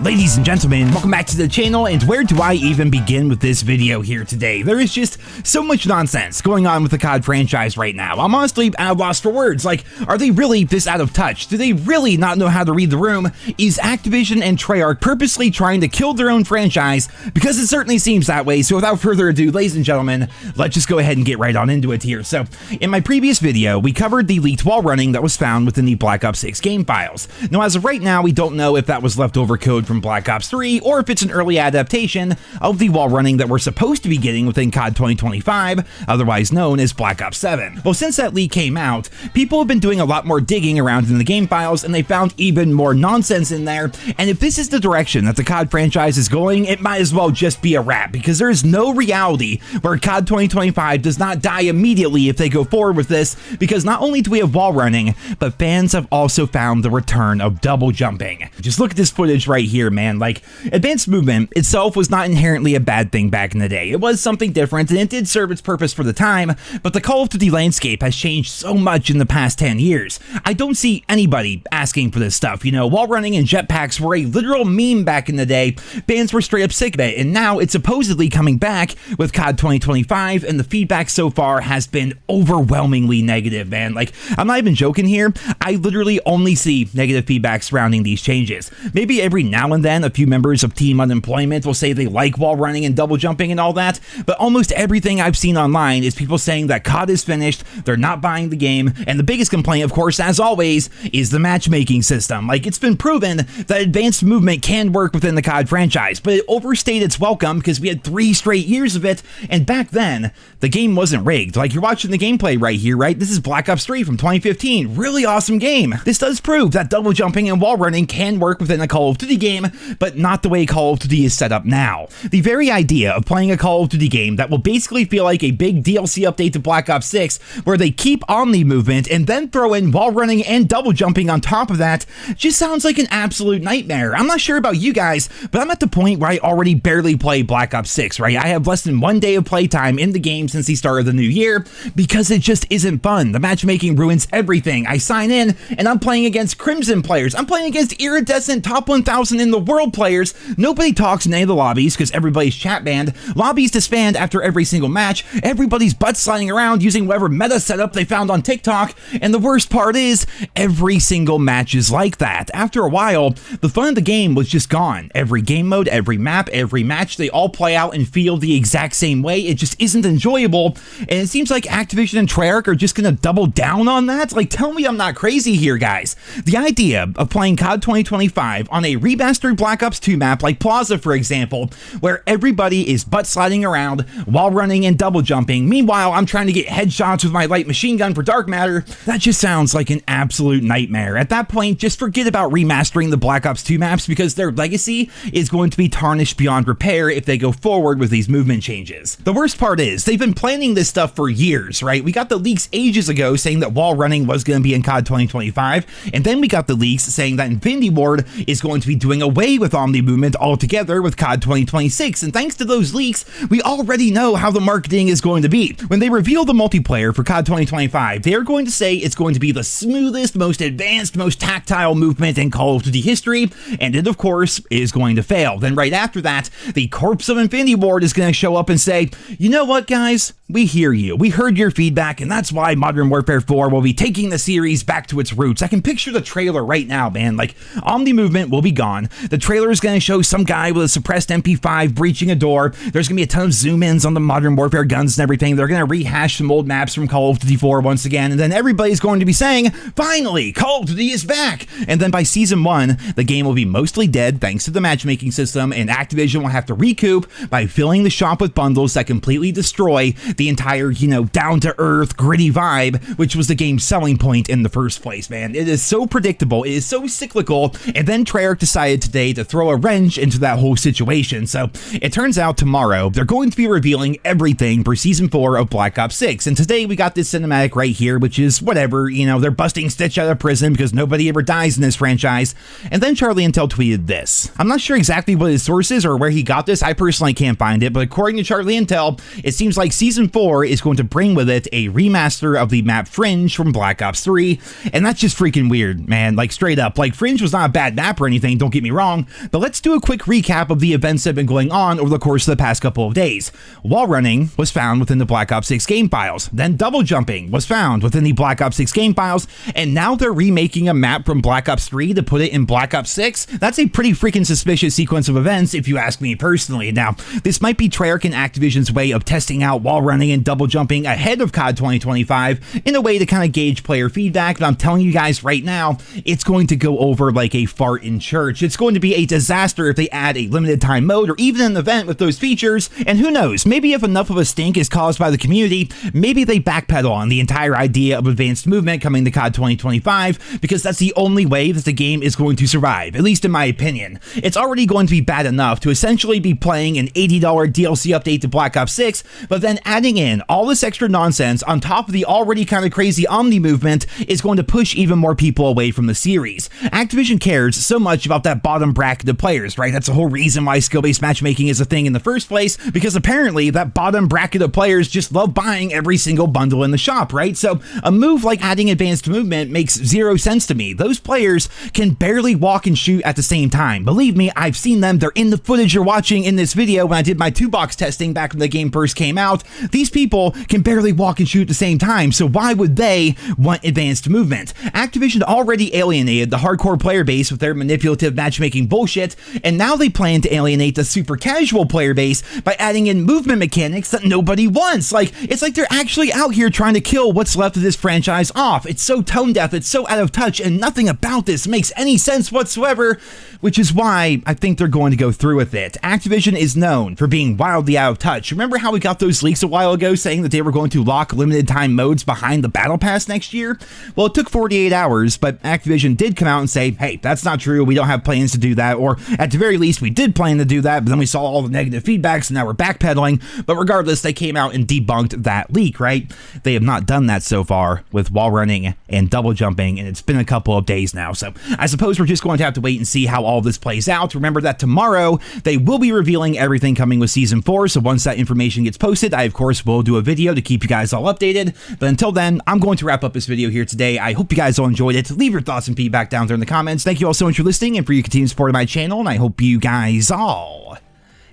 Ladies and gentlemen, welcome back to the channel, and where do I even begin with this video here today? There is just so much nonsense going on with the COD franchise right now. I'm honestly at a loss for words. Like, are they really this out of touch? Do they really not know how to read the room? Is Activision and Treyarch purposely trying to kill their own franchise? Because it certainly seems that way. So without further ado, ladies and gentlemen, let's just go ahead and get right on into it here. So in my previous video, we covered the leaked wall running that was found within the Black Ops 6 game files. Now, as of right now, we don't know if that was leftover code from Black Ops 3 or if it's an early adaptation of the wall running that we're supposed to be getting within COD 2025, otherwise known as Black Ops 7. Well, since that leak came out, people have been doing a lot more digging around in the game files, and they found even more nonsense in there. And if this is the direction that the COD franchise is going, it might as well just be a wrap, because there is no reality where COD 2025 does not die immediately if they go forward with this, because not only do we have wall running, but fans have also found the return of double jumping. Just look at this footage right here, man. Like, advanced movement itself was not inherently a bad thing back in the day. It was something different, and it did serve its purpose for the time, but the Call of Duty landscape has changed so much in the past 10 years. I don't see anybody asking for this stuff. You know, wall running and jetpacks were a literal meme back in the day. Fans were straight up sick of it, and now it's supposedly coming back with COD 2025, and the feedback so far has been overwhelmingly negative, man. Like, I'm not even joking here. I literally only see negative feedback surrounding these changes. Maybe every now and then a few members of Team Unemployment will say they like wall running and double jumping and all that, but almost everything I've seen online is people saying that COD is finished, they're not buying the game, and the biggest complaint, of course, as always, is the matchmaking system. Like, it's been proven that advanced movement can work within the COD franchise, but it overstayed its welcome because we had 3 straight years of it, and back then, the game wasn't rigged. Like, you're watching the gameplay right here, right? This is Black Ops 3 from 2015. Really awesome game. This does prove that double jumping and wall running can work within a Call of Duty game, but not the way Call of Duty is set up now. The very idea of playing a Call of Duty game that will basically feel like a big DLC update to Black Ops 6, where they keep Omni Movement and then throw in wall running and double jumping on top of that, just sounds like an absolute nightmare. I'm not sure about you guys, but I'm at the point where I already barely play Black Ops 6, right? I have less than 1 day of playtime in the game since the start of the new year, because it just isn't fun. The matchmaking ruins everything. I sign in, and I'm playing against Crimson players. I'm playing against iridescent top 1,000 in the world players. Nobody talks in any of the lobbies because everybody's chat banned. Lobbies disband after every single match. Everybody's butt sliding around using whatever meta setup they found on TikTok. And the worst part is, every single match is like that. After a while, the fun of the game was just gone. Every game mode, every map, every match, they all play out and feel the exact same way. It just isn't enjoyable. And it seems like Activision and Treyarch are just gonna double down on that. Like, tell me I'm not crazy here, guys. The idea of playing COD 2025 on a remastered Black Ops 2 map like Plaza, for example, where everybody is butt sliding around, wall running and double jumping. Meanwhile, I'm trying to get headshots with my light machine gun for dark matter. That just sounds like an absolute nightmare. At that point, just forget about remastering the Black Ops 2 maps, because their legacy is going to be tarnished beyond repair if they go forward with these movement changes. The worst part is, they've been planning this stuff for years, right? We got the leaks ages ago saying that wall running was going to be in COD 2025, and then we got the leaks saying that Infinity Ward is going to be doing away with Omni Movement altogether with COD 2026, and thanks to those leaks, we already know how the marketing is going to be. When they reveal the multiplayer for COD 2025, they are going to say it's going to be the smoothest, most advanced, most tactile movement in Call of Duty history, and it, of course, is going to fail. Then right after that, the corpse of Infinity Ward is going to show up and say, you know what, guys? We hear you. We heard your feedback, and that's why Modern Warfare 4 will be taking the series back to its roots. I can picture the trailer right now, man. Like, Omni Movement will be gone. The trailer is going to show some guy with a suppressed MP5 breaching a door. There's going to be a ton of zoom-ins on the Modern Warfare guns and everything. They're going to rehash some old maps from Call of Duty 4 once again, and then everybody's going to be saying, finally, Call of Duty is back! And then by Season 1, the game will be mostly dead thanks to the matchmaking system, and Activision will have to recoup by filling the shop with bundles that completely destroy the entire, you know, down-to-earth, gritty vibe, which was the game's selling point in the first place, man. It is so predictable, it is so cyclical, and then Treyarch decided today to throw a wrench into that whole situation. So it turns out tomorrow, they're going to be revealing everything for Season 4 of Black Ops 6, and today we got this cinematic right here, which is whatever, you know, they're busting Stitch out of prison because nobody ever dies in this franchise. And then Charlie Intel tweeted this. I'm not sure exactly what his source is or where he got this. I personally can't find it, but according to Charlie Intel, it seems like Season 4 is going to bring with it a remaster of the map Fringe from Black Ops 3, and that's just freaking weird, man. Like, straight up. Like, Fringe was not a bad map or anything, don't get me wrong. wrong, but let's do a quick recap of the events that have been going on over the course of the past couple of days. Wall running was found within the Black Ops 6 game files, then double jumping was found within the Black Ops 6 game files, and now they're remaking a map from Black Ops 3 to put it in Black Ops 6. That's a pretty freaking suspicious sequence of events if you ask me personally. Now, this might be Treyarch and Activision's way of testing out wall running and double jumping ahead of COD 2025 in a way to kind of gauge player feedback, but I'm telling you guys right now, it's going to go over like a fart in church. It's going to be a disaster if they add a limited time mode or even an event with those features, and who knows, maybe if enough of a stink is caused by the community, maybe they backpedal on the entire idea of advanced movement coming to COD 2025, because that's the only way that the game is going to survive, at least in my opinion. It's already going to be bad enough to essentially be playing an $80 DLC update to Black Ops 6, but then adding in all this extra nonsense on top of the already kind of crazy Omni Movement is going to push even more people away from the series. Activision cares so much about that bottom bracket of players, right? That's the whole reason why skill-based matchmaking is a thing in the first place, because apparently that bottom bracket of players just love buying every single bundle in the shop, right? So a move like adding advanced movement makes zero sense to me. Those players can barely walk and shoot at the same time. Believe me, I've seen them. They're in the footage you're watching in this video when I did my 2-box testing back when the game first came out. These people can barely walk and shoot at the same time, so why would they want advanced movement? Activision already alienated the hardcore player base with their manipulative matchmaking bullshit, and now they plan to alienate the super casual player base by adding in movement mechanics that nobody wants. Like, it's like they're actually out here trying to kill what's left of this franchise off. It's so tone deaf, it's so out of touch, and nothing about this makes any sense whatsoever, which is why I think they're going to go through with it. Activision is known for being wildly out of touch. Remember how we got those leaks a while ago saying that they were going to lock limited time modes behind the Battle Pass next year? Well, it took 48 hours, but Activision did come out and say, hey, that's not true, we don't have plans to do that, or at the very least, we did plan to do that, but then we saw all the negative feedback, so now we're backpedaling. But regardless, they came out and debunked that leak, right? They have not done that so far with wall running and double jumping, and it's been a couple of days now, so I suppose we're just going to have to wait and see how all this plays out. Remember that tomorrow, they will be revealing everything coming with Season 4, so once that information gets posted, I, of course, will do a video to keep you guys all updated. But until then, I'm going to wrap up this video here today. I hope you guys all enjoyed it. Leave your thoughts and feedback down there in the comments. Thank you all so much for listening and for your continued support of my channel, and I hope you guys all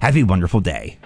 have a wonderful day.